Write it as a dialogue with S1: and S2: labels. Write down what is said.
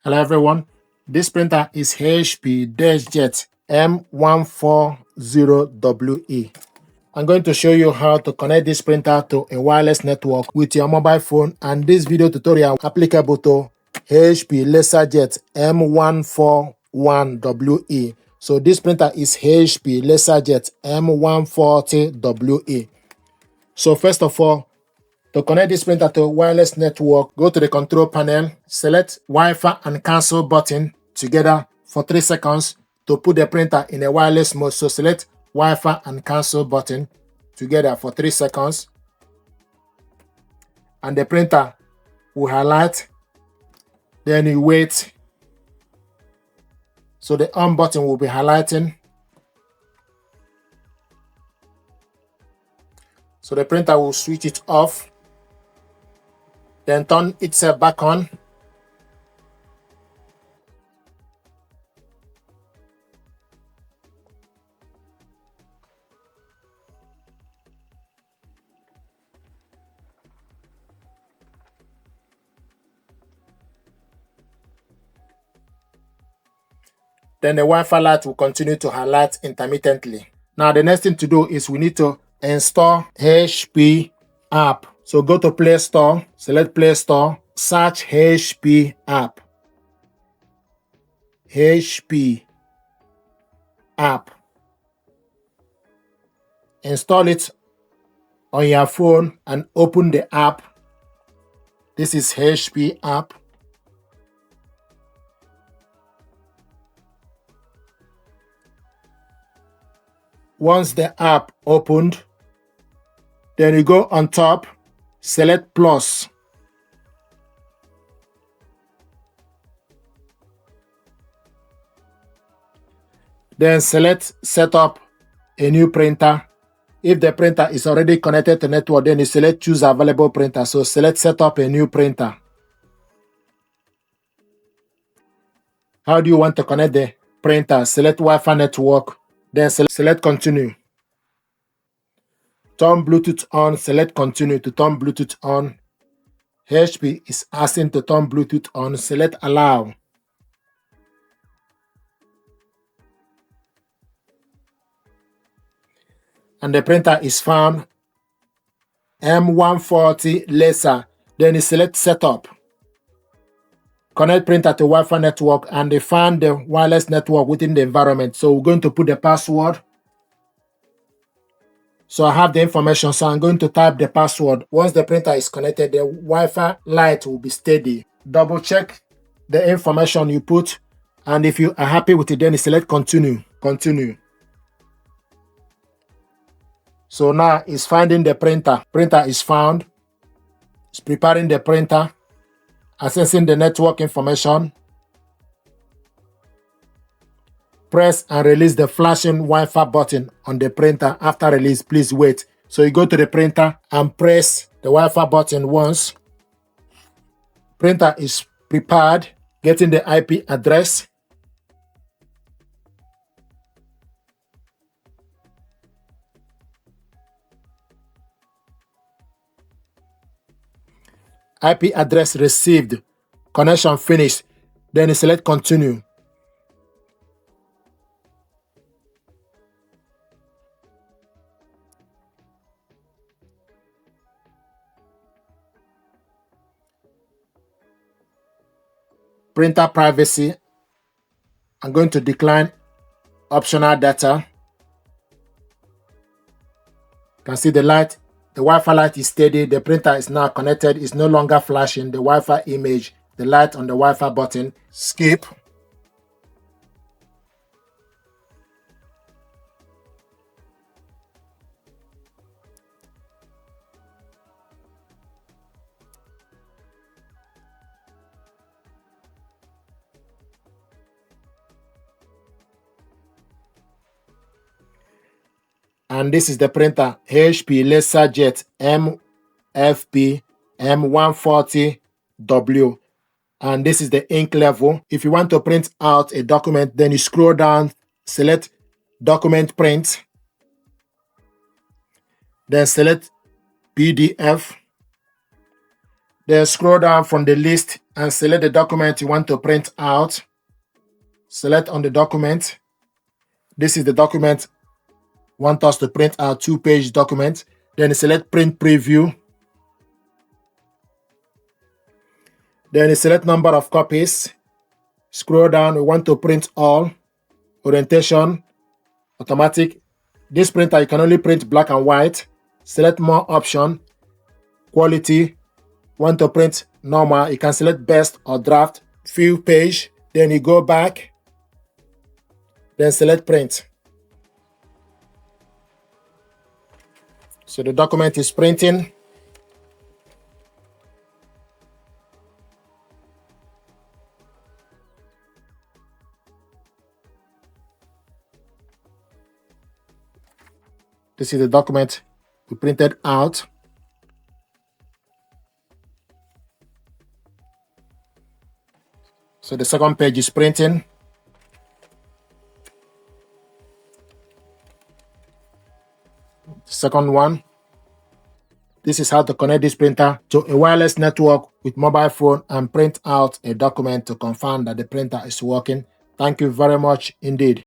S1: Hello everyone, this printer is HP LaserJet M140WE. I'm going to show you how to connect this printer to a wireless network with your mobile phone, and this video tutorial applicable to HP LaserJet M141WE. So this printer is HP LaserJet M140WE. So first of all, to connect this printer to a wireless network, go to the control panel, select Wi-Fi and cancel button together for 3 seconds to put the printer in a wireless mode. So select Wi-Fi and cancel button together for 3 seconds. And the printer will highlight. Then you wait. So the on button will be highlighting. So the printer will switch it off. Then turn itself back on. Then the Wi-Fi light will continue to highlight intermittently. Now the next thing to do is we need to install HP app. So go to Play Store, select Play Store, search HP app. HP app. Install it on your phone and open the app. This is HP app. Once the app opened, then you go on top, select plus. Then select set up a new printer. If the printer is already connected to network, then you select choose available printer. So select set up a new printer. How do you want to connect the printer? Select Wi-Fi network, then select continue. Turn Bluetooth on, select continue to turn Bluetooth on. HP is asking to turn Bluetooth on, select allow. And the printer is found, M140 laser. Then you select setup. Connect printer to Wi-Fi network, and they found the wireless network within the environment. So we're going to put the password. So I have the information, so I'm going to type the password. Once the printer is connected, the Wi-Fi light will be steady. Double check the information you put, and if you are happy with it, then you select continue. Continue. So now it's finding the printer. Printer is found. It's preparing the printer, accessing the network information. Press and release the flashing Wi-Fi button on the printer. After release, please wait. So you go to the printer and press the Wi-Fi button once. Printer is prepared, getting the IP address. IP address received. Connection finished. Then you select continue. Printer privacy. I'm going to decline optional data. You can see the light. The Wi-Fi light is steady. The printer is now connected. It's no longer flashing the Wi-Fi image. The light on the Wi-Fi button. Skip. And this is the printer, HP LaserJet MFP M140W. And this is the ink level. If you want to print out a document, then you scroll down, select document print, then select PDF. Then scroll down from the list, and select the document you want to print out. Select on the document. This is the document you want us to print out, 2-page document. Then select print preview. Then select number of copies. Scroll down, we want to print all. Orientation, automatic. This printer, you can only print black and white. Select more option. Quality, want to print normal, you can select best or draft. View page, then you go back. Then select print. So the document is printing. This is the document we printed out. So the second page is printing. Second one. This is how to connect this printer to a wireless network with mobile phone and print out a document to confirm that the printer is working. Thank you very much indeed.